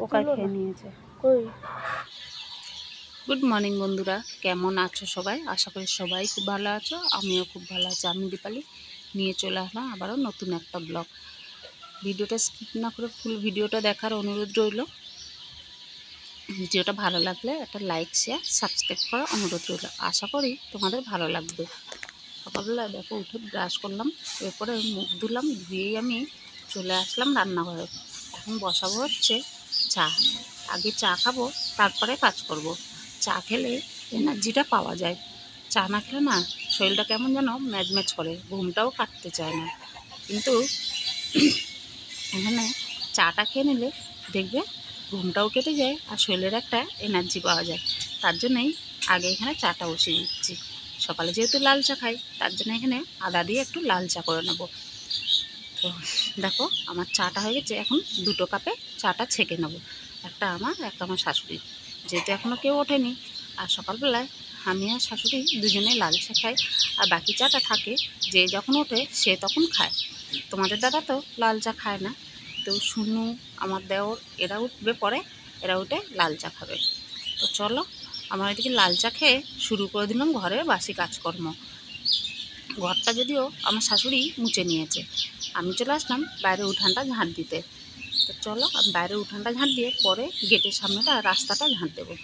পোকা খেয়ে নিয়েছে। গুড মর্নিং বন্ধুরা, কেমন আছো সবাই? আশা করি সবাই খুব ভালো আছো, আমিও খুব ভালো আছি। আমি দীপালি নিয়ে চলে আসলাম আবারও নতুন একটা ব্লগ। ভিডিওটা স্কিপ না করে ফুল ভিডিওটা দেখার অনুরোধ রইল। ভিডিওটা ভালো লাগলে একটা লাইক, শেয়ার, সাবস্ক্রাইব করার অনুরোধ রইল। আশা করি তোমাদের ভালো লাগবে। সকালবেলা দেখো উঠে ব্রাশ করলাম, এরপরে মুখ ধুলাম, ধুয়েই আমি চলে আসলাম রান্নাঘরে। এখন বসাবো হচ্ছে চা। আগে চা খাবো, তারপরে কাজ করব। চা খেলে এনার্জিটা পাওয়া যায়। চা না খেলে না শরীরটা কেমন যেন ম্যাজম্যাজ করে, ঘুমটাও কাটতে চায় না। কিন্তু এখানে চাটা খেয়ে নিলে দেখবে ঘুমটাও কেটে যায় আর শরীরের একটা এনার্জি পাওয়া যায়। তার জন্যই আগে এখানে চাটা বসিয়ে দিচ্ছি। সকালে যেহেতু লাল চা খাই, তার জন্য এখানে আদা দিয়ে একটু লাল চা করে নেব। তো দেখো আমার চাটা হয়ে গেছে। এখন 2 কাপে চাটা ছেঁকে নেব, একটা আমার একটা আমার শাশুড়ি। যেহেতু এখনও কেউ ওঠেনি, আর সকালবেলায় আমি আর শাশুড়ি দুজনেই লাল চা খাই, আর বাকি চাটা থাকে যে যখন ওঠে সে তখন খায়। তোমাদের দাদা তো লাল চা খায় না, তো শুনু, আমার দেওর, এরা উঠবে পরে, এরা উঠে লাল চা খাবে। তো চলো, আমার এদিকে লাল চা খেয়ে শুরু করে দিলাম ঘরের বাসি কাজকর্ম। ঘরটা যদিও আমার শাশুড়ি মুছে নিয়েছে, আমি চলে আসলাম বাইরে উঠানটা ঝাঁট দিতে। তো চলো, আমি বাইরে উঠানটা ঝাঁট দিয়ে পরে গেটের সামনেটা রাস্তাটা ঝাঁট দেবো।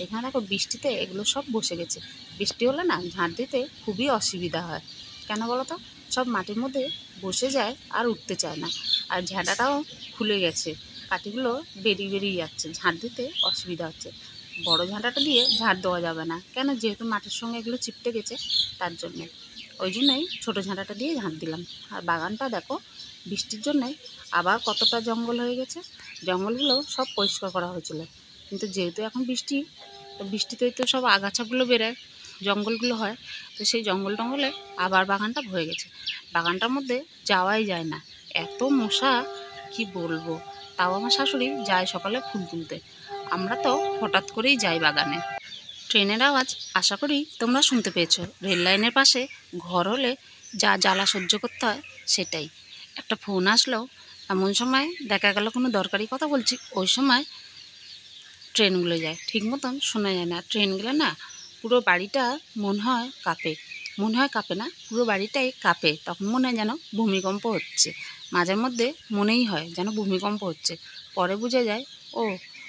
এখানে দেখো বৃষ্টিতে এগুলো সব বসে গেছে। বৃষ্টি হলে না ঝাঁট দিতে খুবই অসুবিধা হয়। কেন বলো তো? সব মাটির মধ্যে বসে যায় আর উঠতে চায় না। আর ঝাঁটাটাও খুলে গেছে, কাঠিগুলো বেরিয়ে বেরিয়ে যাচ্ছে, ঝাঁট দিতে অসুবিধা হচ্ছে। বড় ঝাঁটাটা দিয়ে ঝাঁট দেওয়া যাবে না, কেন? যেহেতু মাটির সঙ্গে এগুলো চিপটে গেছে, তার জন্যে। ওই জন্যই ছোটো ঝাঁটাটা দিয়ে ঝাঁট দিলাম। আর বাগানটা দেখো বৃষ্টির জন্যে আবার কতটা জঙ্গল হয়ে গেছে। জঙ্গলগুলো সব পরিষ্কার করা হয়েছিল, কিন্তু যেহেতু এখন বৃষ্টি, তো বৃষ্টিতেই তো সব আগাছাগুলো বেরোয়, জঙ্গলগুলো হয়। তো সেই জঙ্গল টঙ্গলে আবার বাগানটা ভরে গেছে। বাগানটার মধ্যে যাওয়াই যায় না, এত মশা কি বলবো। তাও আমার শাশুড়ি যায় সকালে ফুল তুলতে, আমরা তো হঠাৎ করেই যাই বাগানে। ট্রেনের আওয়াজ আশা করি তোমরা শুনতে পেয়েছো। রেল লাইনের পাশে ঘর হলে যা জ্বালা সহ্য করতে হয় সেটাই। একটা ফোন আসলো, এমন সময় দেখা গেল কোনো দরকারি কথা বলছি, ওই সময় ট্রেনগুলো যায়, ঠিক মতন শোনা যায় না। ট্রেনগুলো না পুরো বাড়িটা মনে হয় কাঁপে, মনে হয় কাঁপে না, পুরো বাড়িটাই কাঁপে। তখন মনে হয় যেন ভূমিকম্প হচ্ছে। মাঝের মধ্যে মনেই হয় যেন ভূমিকম্প হচ্ছে, পরে বোঝা যায় ও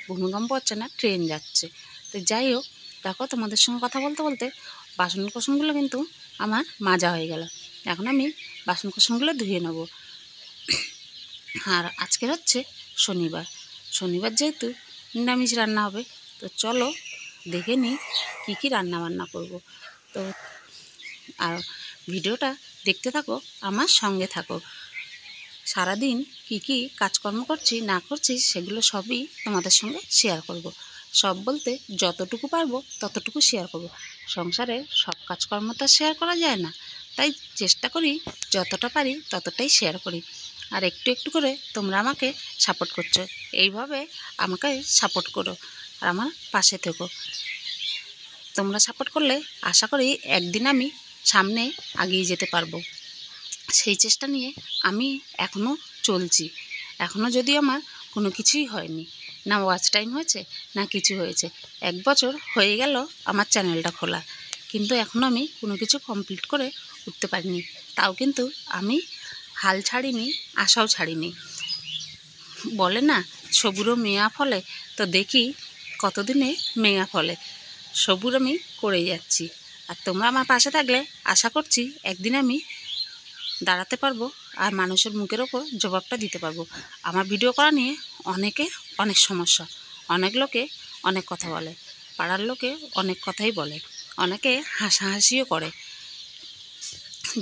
ভূমিকম্প হচ্ছে না, ট্রেন যাচ্ছে। তো যাই হোক, দেখো তোমাদের সঙ্গে কথা বলতে বলতে বাসন কোসনগুলো কিন্তু আমার মাজা হয়ে গেল। এখন আমি বাসন কোসনগুলো ধুয়ে নেব। আর আজকের হচ্ছে শনিবার। শনিবার যেহেতু নিরামিষ রান্না হবে, তো চলো দেখে নিই কী কী রান্না বান্না করব। তো আর ভিডিওটা দেখতে থাকো, আমার সঙ্গে থাকো। সারাদিন কী কী কাজকর্ম করছি না করছি সেগুলো সবই তোমাদের সঙ্গে শেয়ার করব। সব বলতে যতটুকু পারবো ততটুকু শেয়ার করব। সংসারে সব কাজকর্ম তো শেয়ার করা যায় না, তাই চেষ্টা করি যতটা পারি ততটাই শেয়ার করি। আর একটু একটু করে তোমরা আমাকে সাপোর্ট করছো, এইভাবে আমাকে সাপোর্ট করো আর আমার পাশে থেকো। তোমরা সাপোর্ট করলে আশা করি একদিন আমি সামনে এগিয়ে যেতে পারবো। সেই চেষ্টা নিয়ে আমি এখনও চলছি। এখনও যদিও আমার কোনো কিছুই হয়নি, না ওয়াচ টাইম হয়েছে না কিছু হয়েছে। 1 বছর হয়ে গেল আমার চ্যানেলটা খোলা, কিন্তু এখনও আমি কোনো কিছু কমপ্লিট করে উঠতে পারিনি। তাও কিন্তু আমি হাল ছাড়িনি, আশাও ছাড়িনি। বলে না সবুরও মেয়া ফলে, তো দেখি কতদিনে মেয়া ফলে। সবুর আমি করে যাচ্ছি, আর তোমরা আমার পাশে থাকলে আশা করছি একদিন আমি দাঁড়াতে পারবো আর মানুষের মুখের ওপর জবাবটা দিতে পারবো। আমার ভিডিও করা নিয়ে অনেকের অনেক সমস্যা, অনেক লোকে অনেক কথা বলে, পাড়ার লোকে অনেক কথাই বলে, অনেকে হাসাহাসিও করে।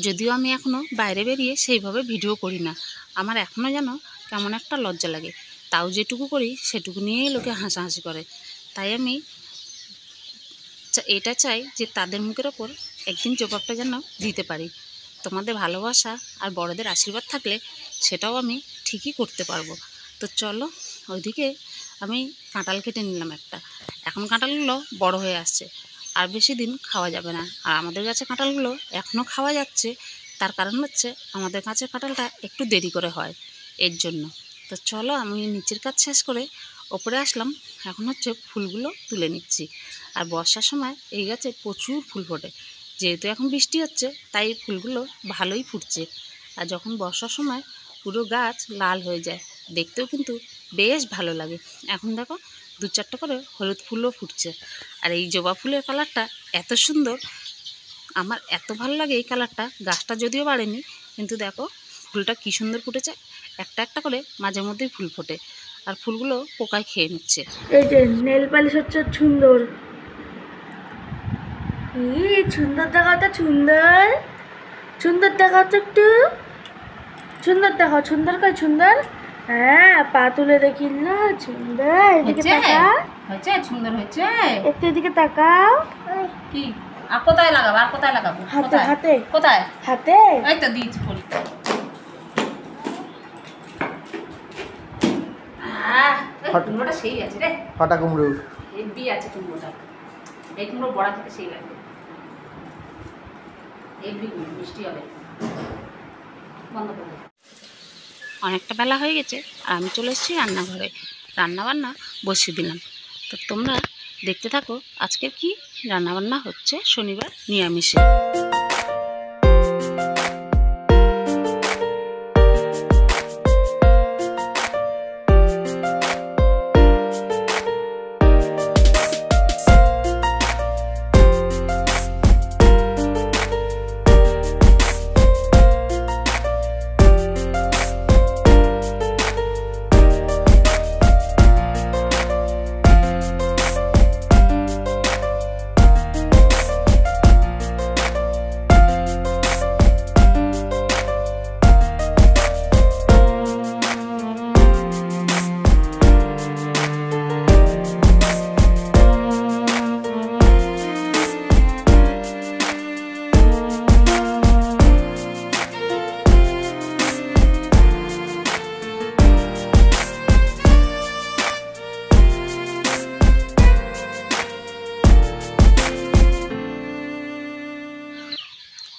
যদিও আমি এখনও বাইরে বেরিয়ে সেইভাবে ভিডিও করি না, আমার এখনও যেন কেমন একটা লজ্জা লাগে। তাও যেটুকু করি সেটুকু নিয়েই লোকে হাসাহাসি করে। তাই আমি এটা চাই যে তাদের মুখের ওপর একদিন জবাবটা যেন দিতে পারি। তোমাদের ভালোবাসা আর বড়দের আশীর্বাদ থাকলে সেটাও আমি ঠিকই করতে পারবো। তো চলো, ওইদিকে আমি কাঁঠাল কেটে নিলাম একটা। এখন কাঁঠালগুলো বড় হয়ে আসছে, আর বেশি দিন খাওয়া যাবে না। আর আমাদের গাছের কাঁঠালগুলো এখনও খাওয়া যাচ্ছে, তার কারণ হচ্ছে আমাদের গাছের কাঁঠালটা একটু দেরি করে হয়, এর জন্য। তো চলো আমি নিচের কাজ শেষ করে ওপরে আসলাম। এখন হচ্ছে ফুলগুলো তুলে নিচ্ছি। আর বর্ষার সময় এই গাছে প্রচুর ফুল ফোটে, যেহেতু এখন বৃষ্টি হচ্ছে তাই ফুলগুলো ভালোই ফুটছে। আর যখন বর্ষার সময় পুরো গাছ লাল হয়ে যায়, দেখতেও কিন্তু বেশ ভালো লাগে। এখন দেখো 2-4টা করে হলুদ ফুলও ফুটছে। আর এই জবা ফুলের কালারটা এত সুন্দর, আমার এত ভালো লাগে এই কালারটা। গাছটা যদিও বাড়েনি, কিন্তু দেখো ফুলটা কী সুন্দর ফুটেছে। একটা একটা করে মাঝে মধ্যেই ফুল ফোটে, আর ফুলগুলো পোকায় খেয়ে নিচ্ছে। এই যে নেল পালিশ হচ্ছে সুন্দর, সুন্দর দেখাও তো, সুন্দর সুন্দর দেখাও তো, একটু সুন্দর দেখাও, সুন্দর কই সুন্দর। হ্যাঁ, পা তুলে দেখি না, সুন্দর। এদিকে তাকাও, হয়েছে সুন্দর হয়েছে। একটু এদিকে তাকাও। কি আর কোথায় লাগাবো, আর কোথায় লাগাবো? হাতে হাতে কোথায়? হাতে। এই তো দিয়েছি পরি। কুমড়োটা সেই আছে রে, ফাটা কুমড়ো হেভি আছে কুমড়োটা। এই কুমড়ো বড়া খেতে সেই লাগবে, হেভি মিষ্টি হবে। বন্ধ করে অনেকটা বেলা হয়ে গেছে, আর আমি চলে এসেছি রান্নাঘরে। রান্নাবান্না বসিয়ে দিলাম। তো তোমরা দেখতে থাকো আজকে কি রান্নাবান্না হচ্ছে শনিবার নিরামিষে।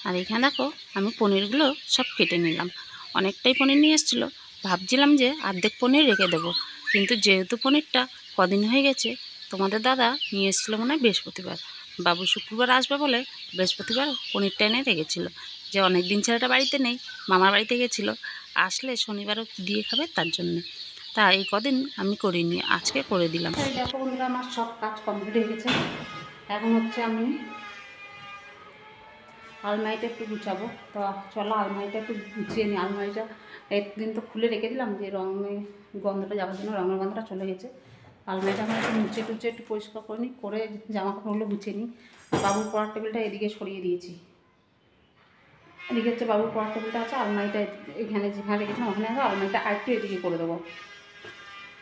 আর এখানে দেখো আমি পনিরগুলো সব কেটে নিলাম। অনেকটাই পনির নিয়ে এসেছিলো, ভাবছিলাম যে অর্ধেক পনির রেখে দেবো, কিন্তু যেহেতু পনিরটা কদিন হয়ে গেছে, তোমাদের দাদা নিয়ে এসেছিলো মনে হয় বৃহস্পতিবার, বাবু শুক্রবার আসবে বলে বৃহস্পতিবার পনিরটা এনে রেখেছিলো, যে অনেক দিন ছেলেটা বাড়িতে নেই, মামার বাড়িতে গেছিলো, আসলে শনিবারও দিয়ে খাবে তার জন্যে। তা এই কদিন আমি করিনি, আজকে করে দিলাম। দেখো বন্ধুরা, আমার সব কাজ কমপ্লিট হয়ে গেছে। এখন হচ্ছে আমি আলমারিটা একটু গুছাবো। তো চলো আলমারিটা একটু গুছিয়ে নিই। আলমারিটা একদিন তো খুলে রেখে দিলাম, যে রঙে গন্ধটা যাওয়ার জন্য, রঙের গন্ধটা চলে গেছে। আলমারিটা আমার একটু মুছে টুচে একটু পরিষ্কার করে নিই, করে জামা কাপড়গুলো গুছিয়ে নিই। বাবুর পড়ার টেবিলটা এদিকে সরিয়ে দিয়েছি। এদিকে হচ্ছে বাবুর পড়ার টেবিলটা আছে, আলমারিটা এখানে যেখানে রেখেছিলাম ওখানে আছে। আলমারিটা আরেকটু এদিকে করে দেবো,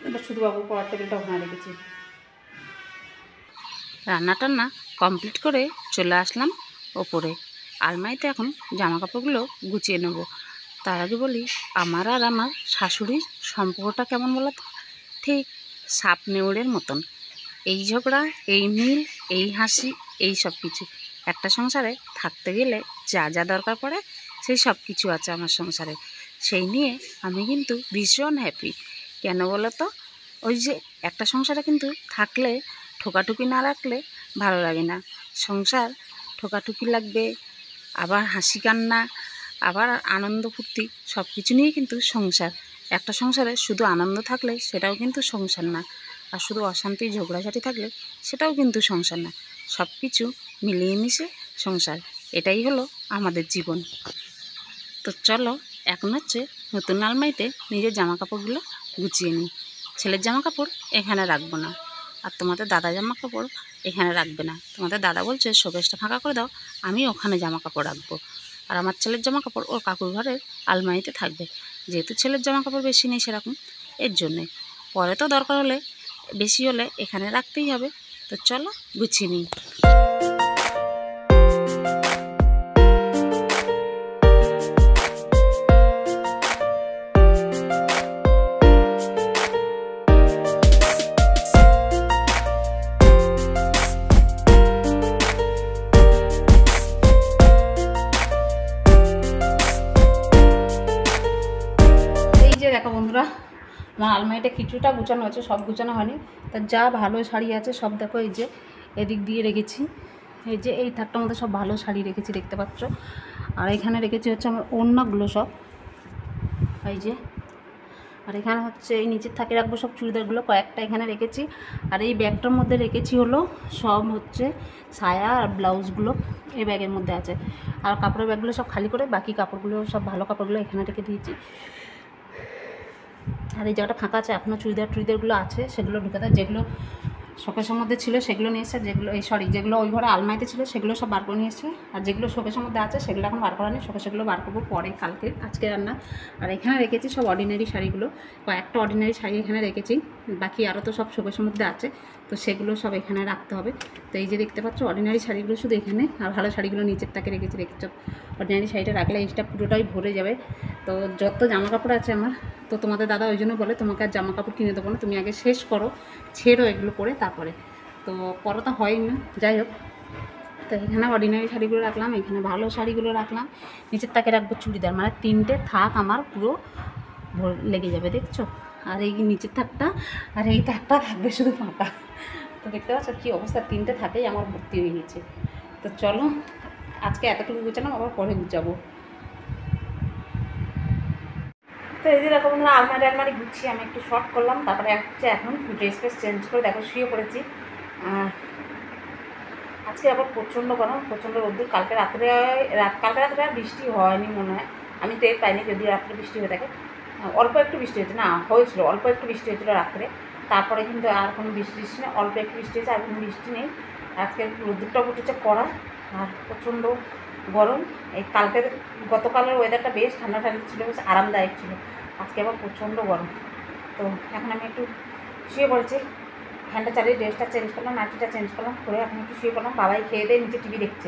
এবার শুধু বাবুর পড়ার টেবিলটা ওখানে রেখেছি। রান্না টান্না কমপ্লিট করে চলে আসলাম ওপরে। আলমারিতে এখন জামা কাপড়গুলো গুছিয়ে নেব। তার আগে বলি, আমার আর আমার শাশুড়ির সম্পর্কটা কেমন বলো তো? ঠিক সাপ নেউড়ের মতন। এই ঝগড়া, এই মিল, এই হাসি, এই সব কিছু। একটা সংসারে থাকতে গেলে যা যা দরকার পড়ে সেই সব কিছু আছে আমার সংসারে। সেই নিয়ে আমি কিন্তু ভীষণ হ্যাপি। কেন বলো তো? ওই যে একটা সংসারে কিন্তু থাকলে ঠোকাঠুকি না রাখলে ভালো লাগে না। সংসার ঠোকাঠুকি লাগবে, আবার হাসি কান্না, আবার আনন্দ ফুর্তি, সব কিছু নিয়ে কিন্তু সংসার। একটা সংসারে শুধু আনন্দ থাকলে সেটাও কিন্তু সংসার না, আর শুধু অশান্তি ঝগড়াঝাটি থাকলে সেটাও কিন্তু সংসার না। সব কিছু মিলিয়ে মিশে সংসার, এটাই হলো আমাদের জীবন। তো চলো এখন হচ্ছে নতুন আলমারিতে নিজের জামা কাপড়গুলো গুছিয়ে নিই। ছেলের জামা কাপড় এখানে রাখবো না, আর তোমাদের দাদা জামা কাপড় এখানে রাখবে না। তোমাদের দাদা বলছে শোকেসটা ফাঁকা করে দাও, আমি ওখানে জামা কাপড় রাখবো। আর আমার ছেলের জামা কাপড় ওর কাকুর ঘরের আলমারিতে থাকবে। যেহেতু ছেলের জামা কাপড় বেশি নেই সেরকম, এর জন্যে পরে তো দরকার হলে বেশি হলে এখানে রাখতেই হবে। তো চলো গুছিয়ে নিই। দেখো বন্ধুরা, আমার আলমারিটা কিছুটা গুছানো আছে, সব গুছানো হয়নি। তা যা ভালো শাড়ি আছে সব দেখো এই যে এদিক দিয়ে রেখেছি। এই যে এই থাকটার মধ্যে সব ভালো শাড়ি রেখেছি, দেখতে পাচ্ছ। আর এখানে রেখেছি হচ্ছে আমার ওড়নাগুলো সব, এই যে। আর এখানে হচ্ছে এই নিচের থাকে রাখবো সব চুড়িদারগুলো, কয়েকটা এখানে রেখেছি। আর এই ব্যাগটার মধ্যে রেখেছি হলো সব হচ্ছে সায়া আর ব্লাউজগুলো এই ব্যাগের মধ্যে আছে। আর কাপড়ের ব্যাগগুলো সব খালি করে বাকি কাপড়গুলো সব ভালো কাপড়গুলো এখানে রেখে দিয়েছি। আর এই জায়গাটা ফাঁকা আছে, এখনও চুড়িদারগুলো আছে, সেগুলো ঢুকাতে, যেগুলো শোকেসের মধ্যে ছিল সেগুলো নিয়ে এসে, যেগুলো ওই ঘরে আলমারিতে ছিল সেগুলো সব বার করে নিয়ে এসেছে। আর যেগুলো শোকেসের মধ্যে আছে সেগুলো এখন বার করা নেই, শোকেসগুলো বার করবো পরে, কালকে, আজকে রান্না। আর এখানে রেখেছি সব অর্ডিনারি শাড়িগুলো, কয়েকটা অর্ডিনারি শাড়ি এখানে রেখেছি, বাকি আরও তো সব শোকেসের মধ্যে আছে, তো সেগুলো সব এখানে রাখতে হবে। তো এই যে দেখতে পাচ্ছ অর্ডিনারি শাড়িগুলো শুধু এখানে, আর ভালো শাড়িগুলো নিচের তাকে রেখেছি। অর্ডিনারি শাড়িটা রাখলে এইটা পুরোটাই ভরে যাবে। তো যত জামা কাপড় আছে আমার, তো তোমাদের দাদা ওই জন্য বলে তোমাকে আর জামা কাপড় কিনে দেবো না, তুমি আগে শেষ করো, ছেড়ো এগুলো পরে তারপরে। তো পরে তো হয়ই না, যাই হোক। তো এখানে অর্ডিনারি শাড়িগুলো রাখলাম, এখানে ভালো শাড়িগুলো রাখলাম, নিচের তাকে রাখবো চুড়িদার, মানে 3টে থাক আমার পুরো লেগে যাবে, দেখছো। আর এই নিচের থাকটা আর এই থাকটা থাকবে শুধু ফাঁকা। তো দেখতে পাচ্ছ কী অবস্থা, 3টে থাকেই আমার ভর্তি হয়ে গেছে। তো চলো আজকে এতটুকু গুছালাম, আবার পরে গুছাবো। তো এই যে দেখো বন্ধুরা, আলমারি গুছিয়ে আমি একটু শর্ট করলাম, তারপরে হচ্ছে এখন ড্রেস ফ্রেস চেঞ্জ করে দেখো শুয়ে পড়েছি। আজকে আবার প্রচণ্ড গরম, প্রচণ্ড রোদ্দুর। কালকে রাত্রে আর বৃষ্টি হয়নি মনে হয়, আমি টের পাইনি যদি রাত্রে বৃষ্টি হয়ে থাকে। অল্প একটু বৃষ্টি হয়েছে, না হয়েছিল অল্প একটু বৃষ্টি হয়েছিল রাত্রে, তারপরে কিন্তু আর কোনো বৃষ্টি নেই, অল্প একটু বৃষ্টি হয়েছে, আর কোনো বৃষ্টি নেই। আজকে রোদ্দুরটা উঠেছে কড়া, আর প্রচণ্ড গরম। এই গতকালের ওয়েদারটা বেশ ঠান্ডা ঠান্ডা ছিল, বেশ আরামদায়ক ছিল। আজকে আবার প্রচণ্ড গরম। তো এখন আমি একটু শুয়ে পড়েছি, ফ্যানটা চালিয়ে ড্রেসটা চেঞ্জ করলাম, নাইটিটা চেঞ্জ করলাম, করে এখন একটু শুয়ে পড়লাম। বাবাই খেয়ে দিয়ে নিচে টিভি দেখছে,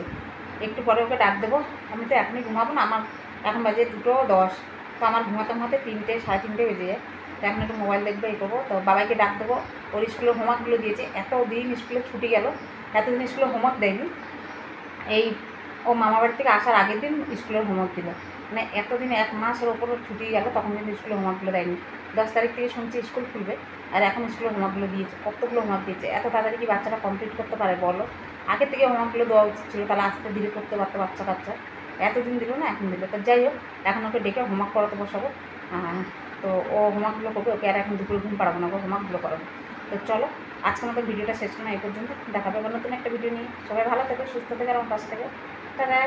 একটু পরে ওকে ডাক দেবো। আমি তো এখনই ঘুমাবো না, আমার এখন বাজে 2:10, তো আমার ঘুমাতে 3টে 3:30 বেজে যায়। তো এখন একটু মোবাইল দেখবো, এই করবো। তো বাবাইকে ডাক দেবো, ওর স্কুলের হোমওয়ার্কগুলো দিয়েছে, এতদিন স্কুলে ছুটি গেল, এতদিন স্কুলে হোমওয়ার্ক দেয়নি। এই ও মামা বাড়ি থেকে আসার আগের দিন স্কুলের হোমওয়ার্ক দিল, মানে এতদিন 1 মাসের ওপরও ছুটি গেল, তখন কিন্তু স্কুলের হোমওয়ার্কগুলো দেয়নি। 10 তারিখ থেকে শুনছি স্কুল খুলবে, আর এখন স্কুলের হোমওয়ার্কগুলো দিয়েছে। কতগুলো হোমওয়ার্ক দিয়েছে, এত তাড়াতাড়ি কি বাচ্চারা কমপ্লিট করতে পারে বলো? আগের থেকে হোমওয়ার্কগুলো দেওয়া উচিত ছিল, তাহলে আস্তে ধীরে করতে পারতো বাচ্চা কাচ্চা। এতদিন দিল না, এখন দিল। তো যাই হোক, এখন ওকে ডেকে হোমওয়ার্ক করাতে বসাবো। তো ও হোমওয়ার্কগুলো করবে, ওকে আর এখন দুপুরে ঘুম পাড়াবো না, ওকে হোমওয়ার্কগুলো করাবো। তো চলো আজকের মতো ভিডিওটা শেষ করলাম এই পর্যন্ত, দেখা পাবে নতুন একটা ভিডিও নিয়ে। সবাই ভালো থেকো, সুস্থ থেকে, আমার পাশে থেকে। তারা